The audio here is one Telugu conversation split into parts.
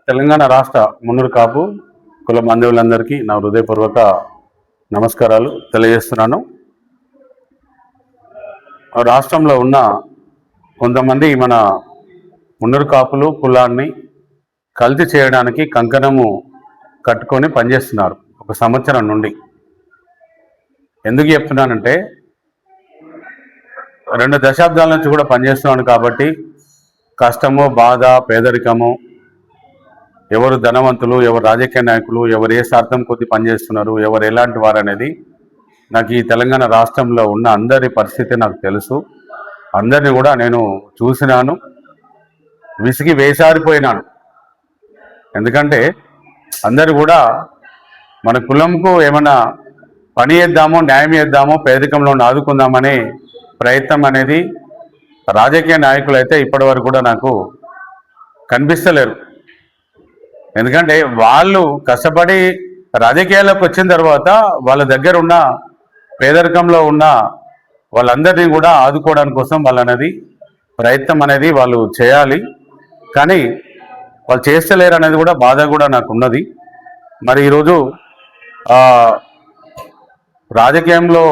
తెలంగాణ రాష్ట్ర మున్నూరు కాపు కుల బంధువులందరికీ నా హృదయపూర్వక నమస్కారాలు తెలియజేస్తున్నాను. రాష్ట్రంలో ఉన్న కొంతమంది మన మున్నూరు కాపులు కులాన్ని కల్తీ చేయడానికి కంకణము కట్టుకొని పనిచేస్తున్నారు ఒక సంవత్సరం నుండి. ఎందుకు చెప్తున్నానంటే 2 దశాబ్దాల నుంచి కూడా పనిచేస్తున్నాను కాబట్టి కష్టము, బాధ, పేదరికము, ఎవరు ధనవంతులు, ఎవరు రాజకీయ నాయకులు, ఎవరు ఏ స్వార్థం కొద్ది పనిచేస్తున్నారు, ఎవరు ఎలాంటి వారు అనేది నాకు ఈ తెలంగాణ రాష్ట్రంలో ఉన్న అందరి పరిస్థితి నాకు తెలుసు. అందరినీ కూడా నేను చూసినాను, విసిగి వేసారిపోయినాను. ఎందుకంటే అందరు కూడా మన కులంకు ఏమైనా పని చేద్దామో, న్యాయం చేద్దామో, పేదరికంలో ఆదుకుందామనే ప్రయత్నం అనేది రాజకీయ నాయకులు అయితే ఇప్పటి వరకు కూడా నాకు కనిపిస్తలేరు. ఎందుకంటే వాళ్ళు కష్టపడి రాజకీయాల్లోకి వచ్చిన తర్వాత వాళ్ళ దగ్గర ఉన్న పేదరికంలో ఉన్న వాళ్ళందరినీ కూడా ఆదుకోవడానికి కోసం వాళ్ళనేది ప్రయత్నం అనేది వాళ్ళు చేయాలి. కానీ వాళ్ళు చేస్తలేరు అనేది కూడా బాధ కూడా నాకు ఉన్నది. మరి ఈరోజు రాజకీయంలో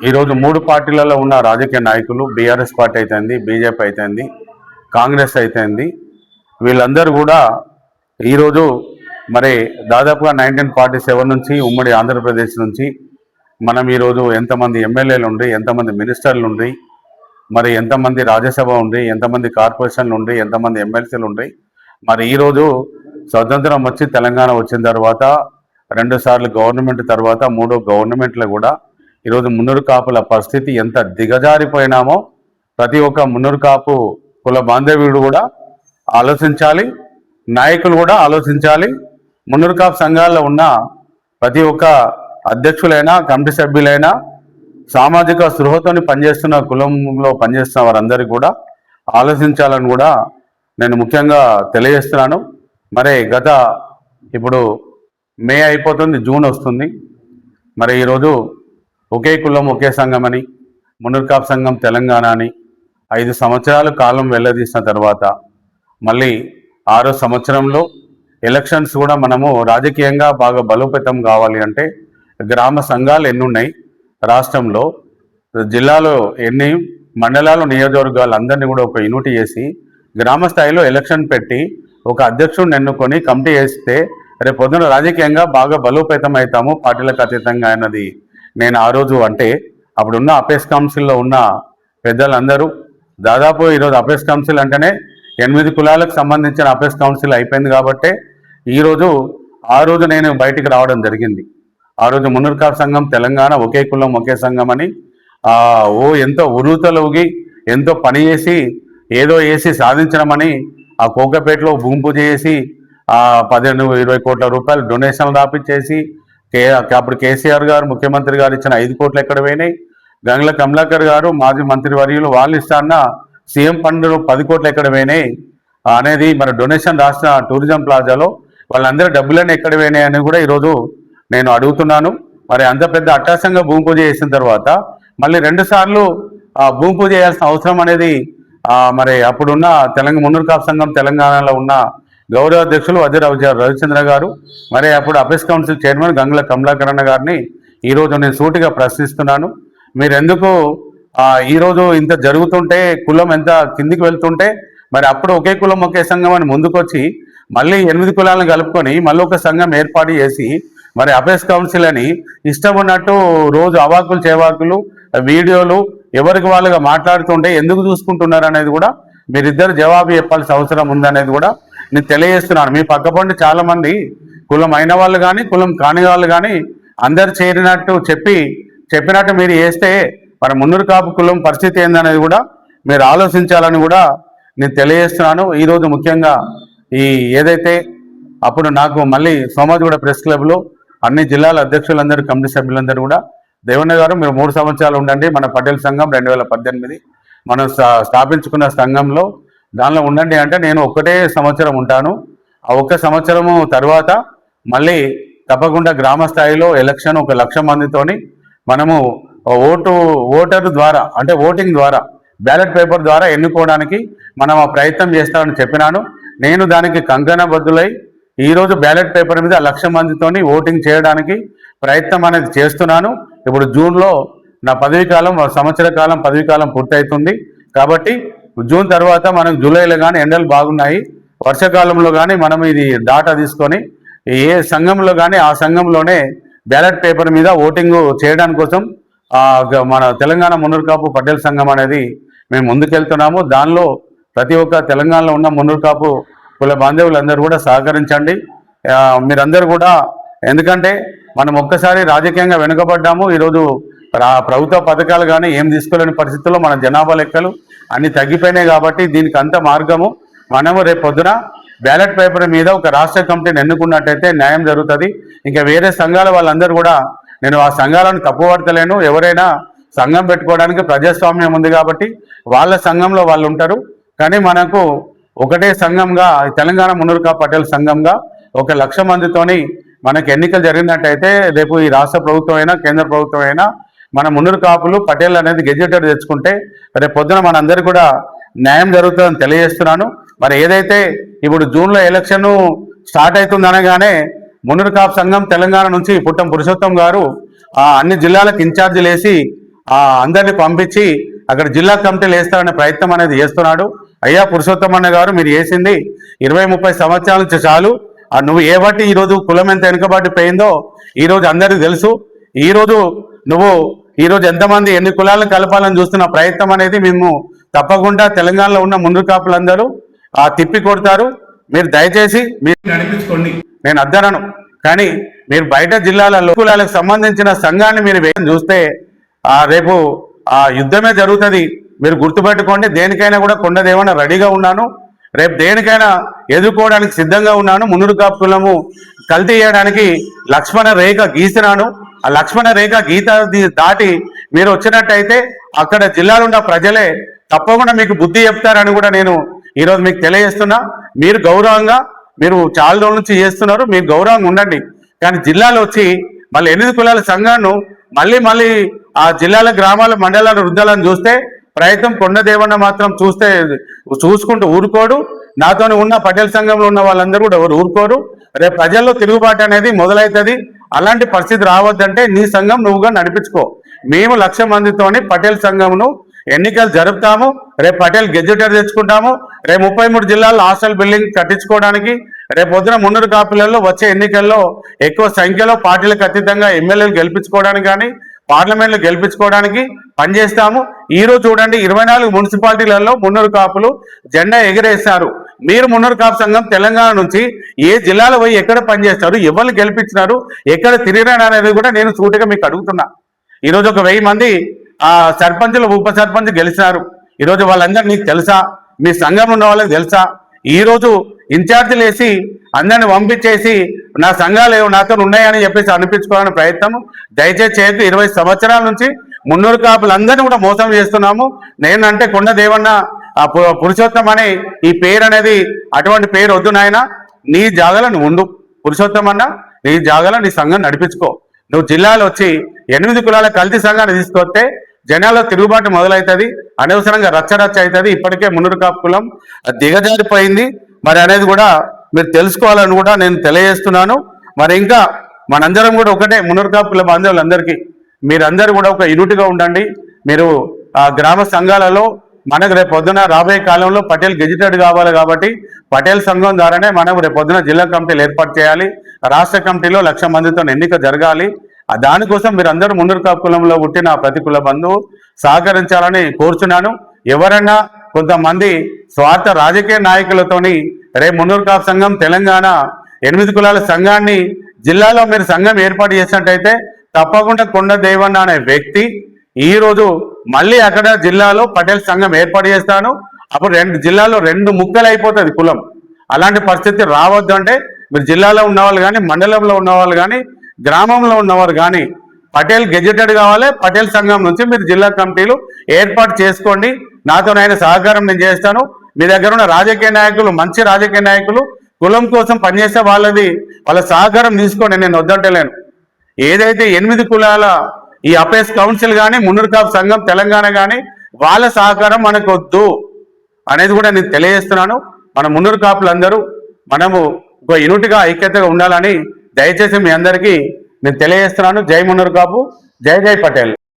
ఈరోజు 3 పార్టీలలో ఉన్న రాజకీయ నాయకులు, బీఆర్ఎస్ పార్టీ అయితేంది, బీజేపీ అయితేంది, కాంగ్రెస్ అయితేంది, వీళ్ళందరూ కూడా ఈరోజు మరి దాదాపుగా 1947 నుంచి ఉమ్మడి ఆంధ్రప్రదేశ్ నుంచి మనం ఈరోజు ఎంతమంది ఎమ్మెల్యేలు ఉండి, ఎంతమంది మినిస్టర్లు ఉండి, మరి ఎంతమంది రాజ్యసభ ఉండి, ఎంతమంది కార్పొరేషన్లు ఉండి, ఎంతమంది ఎమ్మెల్సీలు ఉండి, మరి ఈరోజు స్వతంత్రం వచ్చి తెలంగాణ వచ్చిన తర్వాత 2 సార్లు గవర్నమెంట్ తర్వాత 3వ గవర్నమెంట్లో కూడా ఈరోజు మున్నూరు కాపుల పరిస్థితి ఎంత దిగజారిపోయినామో ప్రతి ఒక్క మున్నూరు కాపు కుల బాంధవ్యుడు కూడా ఆలోచించాలి, నాయకులు కూడా ఆలోచించాలి. మున్నూరు కాపు సంఘాల్లో ఉన్న ప్రతి ఒక్క అధ్యక్షులైనా, కమిటీ సభ్యులైనా, సామాజిక స్పృహతోని పనిచేస్తున్న కులంలో పనిచేస్తున్న వారందరికీ కూడా ఆలోచించాలని కూడా నేను ముఖ్యంగా తెలియజేస్తున్నాను. మరి ఇప్పుడు మే అయిపోతుంది, జూన్ వస్తుంది. మరి ఈరోజు ఒకే కులం ఒకే సంఘం అని, మున్నూరు కాపు సంఘం తెలంగాణ అని 5 సంవత్సరాలు కాలం వెళ్ళదీసిన తర్వాత మళ్ళీ 6వ సంవత్సరంలో ఎలక్షన్స్ కూడా మనము రాజకీయంగా బాగా బలోపేతం కావాలి అంటే గ్రామ సంఘాలు ఎన్ని ఉన్నాయి రాష్ట్రంలో, జిల్లాలో ఎన్ని మండలాలు, నియోజకవర్గాలు అందరినీ కూడా ఒక యూనిటీ చేసి గ్రామ స్థాయిలో ఎలక్షన్ పెట్టి ఒక అధ్యక్షుడిని ఎన్నుకొని కమిటీ వేస్తే రేపు పొద్దున రాజకీయంగా బాగా బలోపేతం అవుతాము పార్టీలకు అతీతంగా అన్నది నేను ఆ రోజు అంటే అప్పుడున్న అపేస్ కౌన్సిల్లో ఉన్న పెద్దలందరూ దాదాపు ఈరోజు అపేస్ కౌన్సిల్ అంటేనే 8 కులాలకు సంబంధించిన అపేస్ కౌన్సిల్ అయిపోయింది కాబట్టి ఆ రోజు నేను బయటికి రావడం జరిగింది. ఆ రోజు మున్నూరు కాపు సంఘం తెలంగాణ ఒకే కులం ఒకే సంఘం అని ఎంతో ఉరుతలుగి ఎంతో పని చేసి ఏదో వేసి సాధించడమని ఆ కోకపేటలో భూమి పూజ చేసి 15-20 కోట్ల రూపాయలు డొనేషన్లు రాపించేసి అప్పుడు కేసీఆర్ గారు ముఖ్యమంత్రి గారు ఇచ్చిన 5 కోట్లు ఎక్కడ పోయినాయి, గంగుల కమలాకర్ గారు మాజీ మంత్రి వర్యులు వాళ్ళు ఇస్తాన్న సీఎం ఫండ్ 10 కోట్లు ఎక్కడ పోయినాయి అనేది మరి డొనేషన్ రాసిన టూరిజం ప్లాజాలో వాళ్ళందరూ డబ్బులన్నీ ఎక్కడ పోయినాయి అని కూడా ఈరోజు నేను అడుగుతున్నాను. మరి అంత పెద్ద అట్టాసంగా భూమి పూజ చేసిన తర్వాత మళ్ళీ 2 సార్లు భూమి పూజ చేయాల్సిన అవసరం అనేది మరి అప్పుడున్న మున్నూరు కాపు సంఘం తెలంగాణలో ఉన్న గౌరవ అధ్యక్షులు రవిచంద్ర గారు, మరి అప్పుడు అపేస్ కౌన్సిల్ చైర్మన్ గంగుల కమలాకరణ గారిని ఈరోజు నేను సూటిగా ప్రశ్నిస్తున్నాను. మీరు ఎందుకు ఈరోజు ఇంత జరుగుతుంటే, కులం ఎంత కిందికి వెళ్తుంటే, మరి అప్పుడు ఒకే కులం ఒకే సంఘం అని ముందుకొచ్చి మళ్ళీ 8 కులాలను కలుపుకొని మళ్ళీ ఒక సంఘం ఏర్పాటు చేసి మరి అపేస్ కౌన్సిల్ అని ఇష్టం ఉన్నట్టు రోజు అవాకులు చేవాకులు వీడియోలు ఎవరికి వాళ్ళుగా మాట్లాడుతుంటే ఎందుకు చూసుకుంటున్నారు అనేది కూడా మీరిద్దరు జవాబు చెప్పాల్సిన అవసరం ఉందనేది కూడా నేను తెలియజేస్తున్నాను. మీ పక్కపండి చాలామంది కులం అయిన వాళ్ళు కానీ కులం కాని వాళ్ళు కానీ అందరు చేరినట్టు చెప్పినట్టు మీరు చేస్తే మన మున్నూరు కాపు కులం పరిస్థితి ఏందనేది కూడా మీరు ఆలోచించాలని కూడా నేను తెలియజేస్తున్నాను. ఈరోజు ముఖ్యంగా ఏదైతే అప్పుడు నాకు మళ్ళీ సోమాజిగూడ ప్రెస్ క్లబ్లో అన్ని జిల్లాల అధ్యక్షులందరూ, కమిటీ సభ్యులందరూ కూడా దేవన్న గారు మీరు 3 సంవత్సరాలు ఉండండి, మన పటేల్ సంఘం 2018 మనం స్థాపించుకున్న సంఘంలో దానిలో ఉండండి అంటే నేను 1 సంవత్సరం ఉంటాను. ఆ 1 సంవత్సరము తర్వాత మళ్ళీ తప్పకుండా గ్రామ స్థాయిలో ఎలక్షన్ 1 లక్ష మందితోని మనము ఓటరు ద్వారా అంటే ఓటింగ్ ద్వారా బ్యాలెట్ పేపర్ ద్వారా ఎన్నుకోవడానికి మనం ఆ ప్రయత్నం చేస్తామని చెప్పినాను. నేను దానికి కంకణబద్ధులై ఈరోజు బ్యాలెట్ పేపర్ మీద 1,00,000 మందితోని ఓటింగ్ చేయడానికి ప్రయత్నం అనేది చేస్తున్నాను. ఇప్పుడు జూన్లో నా సంవత్సర కాలం పదవీ కాలం పూర్తవుతుంది. కాబట్టి జూన్ తర్వాత మనకు జూలైలో కానీ ఎండలు బాగున్నాయి, వర్షాకాలంలో కానీ మనం ఇది డాటా తీసుకొని ఏ సంఘంలో కానీ ఆ సంఘంలోనే బ్యాలెట్ పేపర్ మీద ఓటింగ్ చేయడానికి కోసం మన తెలంగాణ మున్నూరు కాపు పటేల్ సంఘం అనేది మేము ముందుకెళ్తున్నాము. దానిలో ప్రతి ఒక్క తెలంగాణలో ఉన్న మున్నూరు కాపు కుల బాంధవులందరూ కూడా సహకరించండి. మీరందరూ కూడా, ఎందుకంటే మనం ఒక్కసారి రాజకీయంగా వెనుకబడ్డాము. ఈరోజు ప్రభుత్వ పథకాలు కానీ ఏం తీసుకోలేని పరిస్థితుల్లో మన జనాభా లెక్కలు అన్ని తగ్గిపోయినాయి. కాబట్టి దీనికి అంత మార్గము మనము రేపు పొద్దున బ్యాలెట్ పేపర్ మీద ఒక రాష్ట్ర కమిటీని ఎన్నుకున్నట్టయితే న్యాయం జరుగుతుంది. ఇంకా వేరే సంఘాల వాళ్ళందరూ కూడా, నేను ఆ సంఘాలను తప్పుపడతలేను, ఎవరైనా సంఘం పెట్టుకోవడానికి ప్రజాస్వామ్యం ఉంది కాబట్టి వాళ్ళ సంఘంలో వాళ్ళు ఉంటారు. కానీ మనకు ఒకటే సంఘంగా తెలంగాణ మున్నూరు కాపు పటేల్ సంఘంగా 1,00,000 మందితోని మనకు ఎన్నికలు జరిగినట్టయితే రేపు ఈ రాష్ట్ర ప్రభుత్వం అయినా కేంద్ర ప్రభుత్వం అయినా మన మున్నూరు కాపులు పటేల్ అనేది గెజెటెడ్ తెచ్చుకుంటే రేపు పొద్దున మనందరికీ కూడా న్యాయం జరుగుతుందని తెలియజేస్తున్నాను. మరి ఏదైతే ఇప్పుడు జూన్లో ఎలక్షన్ స్టార్ట్ అవుతుంది అనగానే మున్నూరు కాపు సంఘం తెలంగాణ నుంచి పుట్టం పురుషోత్తం గారు అన్ని జిల్లాలకు ఇన్ఛార్జీలు వేసి అందరినీ పంపించి అక్కడ జిల్లా కమిటీలు వేస్తారనే ప్రయత్నం అనేది చేస్తున్నాడు. అయ్యా పురుషోత్తం అన్న గారు, మీరు వేసింది 20-30 సంవత్సరాల నుంచి చాలు. నువ్వు ఏ బట్టి ఈరోజు కులం ఎంత వెనుకబడి పోయిందో ఈరోజు అందరికీ తెలుసు. ఈరోజు ఎంతమంది ఎన్ని కులాలను కలపాలని చూస్తున్న ప్రయత్నం అనేది మేము తప్పకుండా తెలంగాణలో ఉన్న మున్నూరు కాపులందరూ తిప్పి కొడతారు. మీరు దయచేసి మీరు నడిపించుకోండి, నేను అద్దనను. కానీ మీరు బయట జిల్లాలలో కులాలకు సంబంధించిన సంఘాన్ని మీరు చూస్తే రేపు యుద్ధమే జరుగుతుంది. మీరు గుర్తుపెట్టుకోండి. దేనికైనా కూడా కొండదేవన రెడీగా ఉన్నాను. రేపు దేనికైనా ఎదుర్కోవడానికి సిద్ధంగా ఉన్నాను. మున్నూరు కాపు కులము కల్తీ చేయడానికి లక్ష్మణ రేఖ గీసినాను. ఆ లక్ష్మణ రేఖ గీత దాటి మీరు వచ్చినట్టయితే అక్కడ జిల్లాలో ఉన్న ప్రజలే తప్పకుండా మీకు బుద్ధి చెప్తారని కూడా నేను ఈరోజు మీకు తెలియజేస్తున్నా. మీరు గౌరవంగా, మీరు చాలా రోజుల నుంచి చేస్తున్నారు, మీరు గౌరవంగా ఉండండి. కానీ జిల్లాలో వచ్చి మళ్ళీ 8 కులాల సంఘాన్ని మళ్ళీ ఆ జిల్లాల గ్రామాల మండలాల వృద్ధాలను చూస్తే ప్రయత్నం కొండదేవన్న మాత్రం చూసుకుంటూ ఊరుకోడు. నాతో ఉన్న పటేల్ సంఘంలో ఉన్న వాళ్ళందరూ కూడా ఎవరు ఊరుకోరు. రేపు ప్రజల్లో తిరుగుబాటు అనేది మొదలవుతుంది. అలాంటి పరిస్థితి రావద్దంటే నీ సంఘం నువ్వుగా నడిపించుకో. మేము 1,00,000 మందితోని పటేల్ సంఘంను ఎన్నికలు జరుపుతాము. రేపు పటేల్ గెజెటర్ తెచ్చుకుంటాము. రేపు 33 జిల్లాల్లో హాస్టల్ బిల్డింగ్ కట్టించుకోవడానికి, రేపు పొద్దున మున్నూరు కాపులలో వచ్చే ఎన్నికల్లో ఎక్కువ సంఖ్యలో పార్టీలకు అతీతంగా ఎమ్మెల్యేలు గెలిపించుకోవడానికి కానీ పార్లమెంట్లు గెలిపించుకోవడానికి పనిచేస్తాము. ఈరోజు చూడండి, 24 మున్సిపాలిటీలలో మున్నూరు కాపులు జెండా ఎగిరేస్తారు. మీరు మున్నూరు కాపు సంఘం తెలంగాణ నుంచి ఏ జిల్లాలో పోయి ఎక్కడ పనిచేస్తారు, ఎవరిని గెలిపించినారు, ఎక్కడ తిరిగినారు అనేది కూడా నేను సూటిగా మీకు అడుగుతున్నా. ఈరోజు ఒక 1000 మంది సర్పంచులు, ఉప సర్పంచ్ గెలిచినారు. ఈరోజు వాళ్ళందరూ నీకు తెలుసా? మీ సంఘం ఉన్న వాళ్ళకి తెలుసా? ఈరోజు ఇన్ఛార్జీలు వేసి అందరిని పంపించేసి నా సంఘాలు నాతో ఉన్నాయని చెప్పేసి అనిపించుకోవాలని ప్రయత్నం దయచేసి చేయొద్దు. 20 సంవత్సరాల నుంచి మున్నూరు కాపులందరినీ కూడా మోసం చేస్తున్నాము. నేనంటే కొండదేవన్న పురుషోత్తం అనే ఈ పేరు అనేది అటువంటి పేరు వద్దు నాయన. నీ జాగాలో నువ్వు ఉండు పురుషోత్తం అన్న, నీ జాగాలో నీ సంఘం నడిపించుకో. నువ్వు జిల్లాలో వచ్చి 8 కులాల కల్తీ సంఘాన్ని తీసుకొస్తే జనాల్లో తిరుగుబాటు మొదలవుతుంది, అనవసరంగా రచ్చరచ్చ అవుతుంది. ఇప్పటికే మున్నూరు కాపు కులం దిగజారిపోయింది మరి అనేది కూడా మీరు తెలుసుకోవాలని కూడా నేను తెలియజేస్తున్నాను. మరి ఇంకా మనందరం కూడా ఒకటే, మున్నూరు కాపు కుల బాంధవులందరికీ మీరందరూ కూడా ఒక యూనిట్గా ఉండండి. మీరు గ్రామ సంఘాలలో మనకు రేపు పొద్దున రాబోయే కాలంలో పటేల్ గెజిటెడ్ కావాలి కాబట్టి పటేల్ సంఘం ద్వారానే మనం రేపు పొద్దున జిల్లా కమిటీలు ఏర్పాటు చేయాలి. రాష్ట్ర కమిటీలో 1,00,000 మందితో ఎన్నిక జరగాలి. దానికోసం మీరు అందరూ మున్నూరు కాపు కులంలో పుట్టిన ప్రతి కుల బంధువు సహకరించాలని కోరుచున్నాను. ఎవరన్నా కొంతమంది స్వార్థ రాజకీయ నాయకులతోని రేపు మున్నూరు కాపు సంఘం తెలంగాణ 8 కులాల సంఘాన్ని జిల్లాలో మీరు సంఘం ఏర్పాటు చేసినట్టయితే తప్పకుండా కొండ దేవన్న అనే వ్యక్తి ఈరోజు మళ్ళీ అక్కడ జిల్లాలో పటేల్ సంఘం ఏర్పాటు చేస్తాను. అప్పుడు జిల్లాలో 2 ముక్కలు అయిపోతుంది కులం. అలాంటి పరిస్థితి రావద్దు అంటే మీరు జిల్లాలో ఉన్నవాళ్ళు కానీ, మండలంలో ఉన్నవాళ్ళు కానీ, గ్రామంలో ఉన్నవారు కానీ పటేల్ గెజెటెడ్ కావాలి. పటేల్ సంఘం నుంచి మీరు జిల్లా కమిటీలు ఏర్పాటు చేసుకోండి. నాతోనైనా సహకారం నేను చేస్తాను. మీ దగ్గర ఉన్న రాజకీయ నాయకులు, మంచి రాజకీయ నాయకులు కులం కోసం పనిచేసే వాళ్ళ సహకారం తీసుకోండి, నేను వద్దంటలేను. ఏదైతే 8 కులాల ఈ అపేస్ కౌన్సిల్ కానీ, మున్నూరు కాపు సంఘం తెలంగాణ కానీ వాళ్ళ సహకారం మనకు వద్దు అనేది కూడా నేను తెలియజేస్తున్నాను. మన మున్నూరు కాపులందరూ మనము ఒక యూనిట్గా ఐక్యతగా ఉండాలని దయచేసి మీ అందరికీ నేను తెలియజేస్తున్నాను. జై మున్నూరు కాపు, జై జై పటేల్.